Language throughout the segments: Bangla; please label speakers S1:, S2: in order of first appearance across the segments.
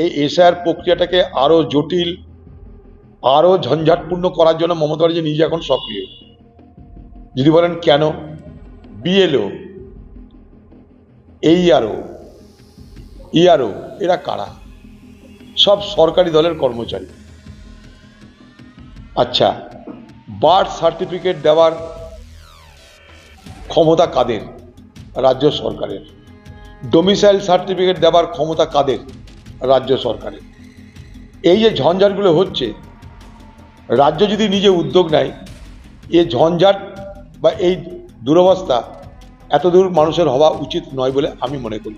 S1: এই এসআইআর প্রক্রিয়াটাকে আরো জটিল, আরো ঝঞ্ঝাটপূর্ণ করার জন্য মমতা ব্যানার্জি নিজে এখন সক্রিয়। যদি বলেন কেন, বিএলও, এইআরও, ইআরও এরা কারা? সব সরকারি দলের কর্মচারী। আচ্ছা, বার্থ সার্টিফিকেট দেওয়ার ক্ষমতা কাদের? রাজ্য সরকারের। ডোমিসাইল সার্টিফিকেট দেওয়ার ক্ষমতা কাদের? রাজ্য সরকারের। এই যে ঝঞ্ঝাটগুলো হচ্ছে, রাজ্য যদি নিজে উদ্যোগ নেয়, এই ঝঞ্ঝাট বা এই দুরবস্থা এতদূর মানুষের হওয়া উচিত নয় বলে আমি মনে করি।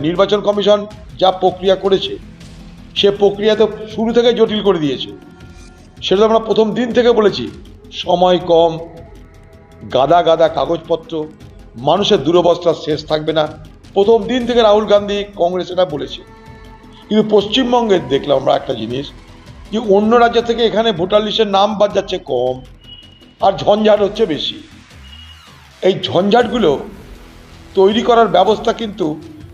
S1: নির্বাচন কমিশন যা প্রক্রিয়া করেছে, সে প্রক্রিয়া তো শুরু থেকে জটিল করে দিয়েছে। সেটা তো আমরা প্রথম দিন থেকে বলেছি, সময় কম, গাদা গাদা কাগজপত্র, মানুষের দুরবস্থার শেষ থাকবে না। প্রথম দিন থেকে রাহুল গান্ধী, কংগ্রেস এটা বলেছে। কিন্তু পশ্চিমবঙ্গের দেখলাম আমরা একটা জিনিস, যে অন্য রাজ্য থেকে এখানে ভোটার লিস্টের নাম বাদ যাচ্ছে কম, আর ঝঞ্ঝাট হচ্ছে বেশি। এই ঝঞ্ঝাটগুলো তৈরি করার ব্যবস্থা কিন্তু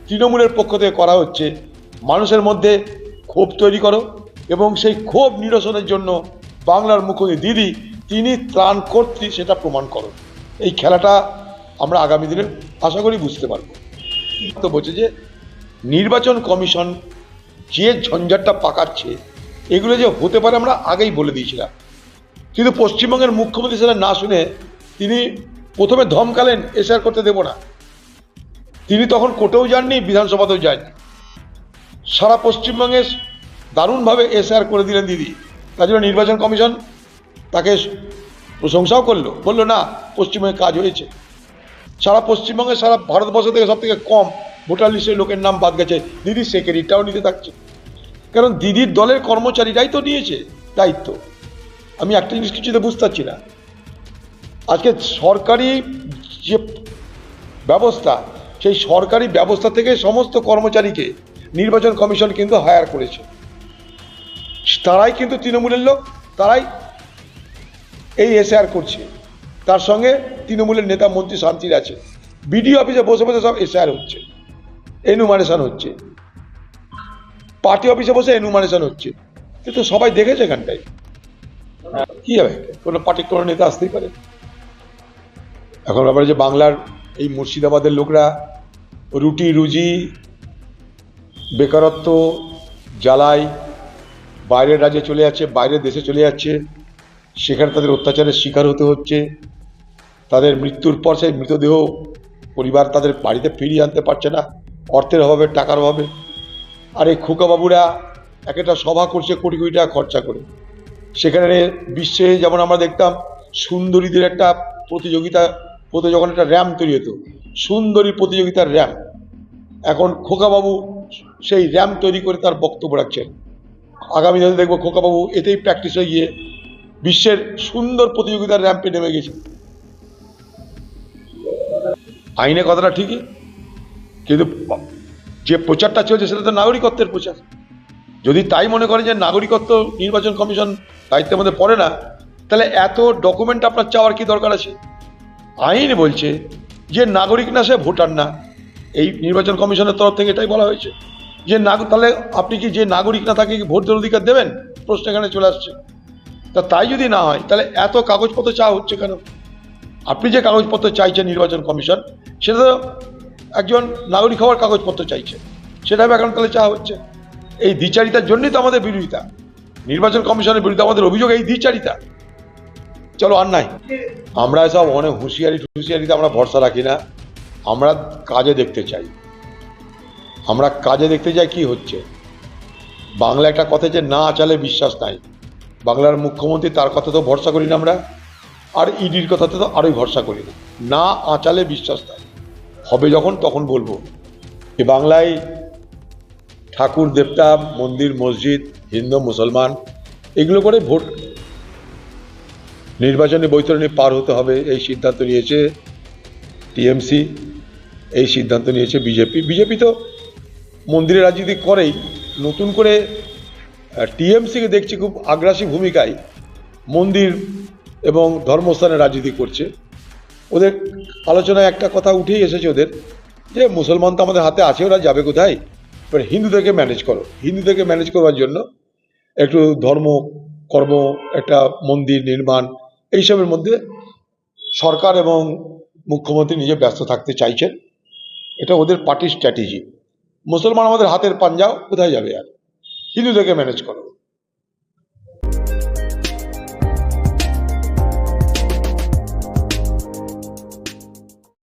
S1: তৃণমূলের পক্ষ থেকে করা হচ্ছে। মানুষের মধ্যে ক্ষোভ তৈরি করো, এবং সেই ক্ষোভ নিরসনের জন্য বাংলার মুখ্যমন্ত্রী দিদি তিনি ত্রাণ কর্ত্রী, সেটা প্রমাণ করো। এই খেলাটা আমরা আগামী দিনে আশা করি বুঝতে পারবো। তো বলছে যে নির্বাচন কমিশন যে ঝঞ্ঝাটটা পাকাচ্ছে, এগুলো যে হতে পারে আমরা আগেই বলে দিয়েছিলাম। কিন্তু পশ্চিমবঙ্গের মুখ্যমন্ত্রী সেটা না শুনে তিনি প্রথমে ধমকালেন এসআইআর করতে দেব না। তিনি তখন কোর্টেও যাননি, বিধানসভাতেও যাননি। সারা পশ্চিমবঙ্গে দারুণভাবে এসআইআর করে দিলেন দিদি। তার জন্য নির্বাচন কমিশন তাকে প্রশংসাও করলো, বললো না পশ্চিমবঙ্গে কাজ হয়েছে। সারা পশ্চিমবঙ্গে, সারা ভারতবর্ষ থেকে সব থেকে কম ভোটার লিস্টের লোকের নাম বাদ গেছে। দিদি সে ক্রেডিটটাও নিতে থাকছে, কারণ দিদির দলের কর্মচারীরাই তো নিয়েছে দায়িত্ব। আমি একটা জিনিস কিছুতে বুঝতে পারছি না, আজকে সরকারি যে ব্যবস্থা, সেই সরকারি ব্যবস্থা থেকে সমস্ত কর্মচারীকে নির্বাচন কমিশন কিন্তু হায়ার করেছে। তারাই কিন্তু তৃণমূলের লোক, তারাই এই এসআইআর করছে। তার সঙ্গে তৃণমূলের নেতা মন্ত্রী শান্তির আছে। বিডিও অফিসে বসে বসে সব এসআইআর হচ্ছে, এনুমারেশন হচ্ছে, পার্টি অফিসে বসে এনুমারেশন হচ্ছে। কিন্তু সবাই দেখেছে এখানটায় কি হবে, কোনো পার্টির কোনো নেতা আসতেই পারে। এখন ব্যাপারে যে বাংলার এই মুর্শিদাবাদের লোকরা রুটি রুজি, বেকারত্ব জ্বালায় বাইরের রাজ্যে চলে যাচ্ছে, বাইরের দেশে চলে যাচ্ছে, সেখানে তাদের অত্যাচারের শিকার হতে হচ্ছে। তাদের মৃত্যুর পর সেই মৃতদেহ পরিবার তাদের বাড়িতে ফিরিয়ে আনতে পারছে না, অর্থের অভাবে, টাকার অভাবে। আর এই খোকাবাবুরা এক একটা সভা করছে কোটি কোটি টাকা খরচা করে। সেখানে বিশ্বে যেমন আমরা দেখতাম সুন্দরীদের একটা প্রতিযোগিতা হতো, যখন একটা র্যাম্প তৈরি হতো, সুন্দরী প্রতিযোগিতার র্যাম্প। এখন খোকাবাবু সেই র্যাম্প তৈরি করে তার বক্তব্য রাখছেন। আগামী দিনে দেখবো খোকাবাবু এতেই প্র্যাকটিস হয়ে গিয়ে বিশ্বের সুন্দর প্রতিযোগিতার র্যাম্পে নেমে গেছে। আইনে কথাটা ঠিকই, কিন্তু যে প্রচারটা চলছে সেটা তো নাগরিকত্বের প্রচার। যদি তাই মনে করেন যে নাগরিকত্ব নির্বাচন কমিশন দায়িত্বের মধ্যে পড়ে না, তাহলে এত ডকুমেন্ট আপনার চাওয়ার কি দরকার আছে? আইন বলছে যে নাগরিক না সে ভোটার না। এই নির্বাচন কমিশনের তরফ থেকে এটাই বলা হয়েছে যে তাহলে আপনি কি যে নাগরিক না তাকে কি ভোট দেওয়ার অধিকার দেবেন? প্রশ্ন এখানে চলে আসছে। তাই যদি না হয়, তাহলে এত কাগজপত্র চাওয়া হচ্ছে কেন? আপনি যে কাগজপত্র চাইছেন নির্বাচন কমিশন, সেটা তো একজন নাগরিক হওয়ার কাগজপত্র চাইছে, সেটা এখন তাহলে চাওয়া হচ্ছে। এই দ্বিচারিতার জন্যই তো আমাদের বিরোধিতা, নির্বাচন কমিশনের বিরুদ্ধে আমাদের অভিযোগ এই দ্বিচারিতা। চলো আর নাই, আমরা এসব অনেক হুঁশিয়ারিতে আমরা ভরসা রাখি না। আমরা কাজে দেখতে চাই, আমরা কাজে দেখতে চাই কি হচ্ছে। বাংলা একটা কথা যে না আচালে বিশ্বাস নাই। বাংলার মুখ্যমন্ত্রী, তার কথা তো ভরসা করি না আমরা, আর ইডির কথাতে তো আরোই ভরসা করি না। না আঁচালে বিশ্বাস নাই, হবে যখন তখন বলবো। এ বাংলায় ঠাকুর দেবতা, মন্দির মসজিদ, হিন্দু মুসলমান এগুলো করে ভোট নির্বাচনী বৈতরণী পার হতে হবে, এই সিদ্ধান্ত নিয়েছে টিএমসি, এই সিদ্ধান্ত নিয়েছে বিজেপি। বিজেপি তো মন্দিরের রাজনীতি করেই, নতুন করে টিএমসিকে দেখছি খুব আগ্রাসী ভূমিকায় মন্দির এবং ধর্মস্থানের রাজনীতি করছে। ওদের আলোচনায় একটা কথা উঠেই এসেছে ওদের, যে মুসলমান তো আমাদের হাতে আছে, ওরা যাবে কোথায়, এবার হিন্দুদেরকে ম্যানেজ করো। হিন্দুদেরকে ম্যানেজ করবার জন্য একটু ধর্ম কর্ম, একটা মন্দির নির্মাণ, এইসবের মধ্যে সরকার এবং মুখ্যমন্ত্রী নিজে ব্যস্ত থাকতে চাইছেন। এটা ওদের পার্টির স্ট্র্যাটেজি। মুসলমান আমাদের হাতের পাঞ্জাও, কোথায় যাবে আর, হিন্দুদেরকে ম্যানেজ করো।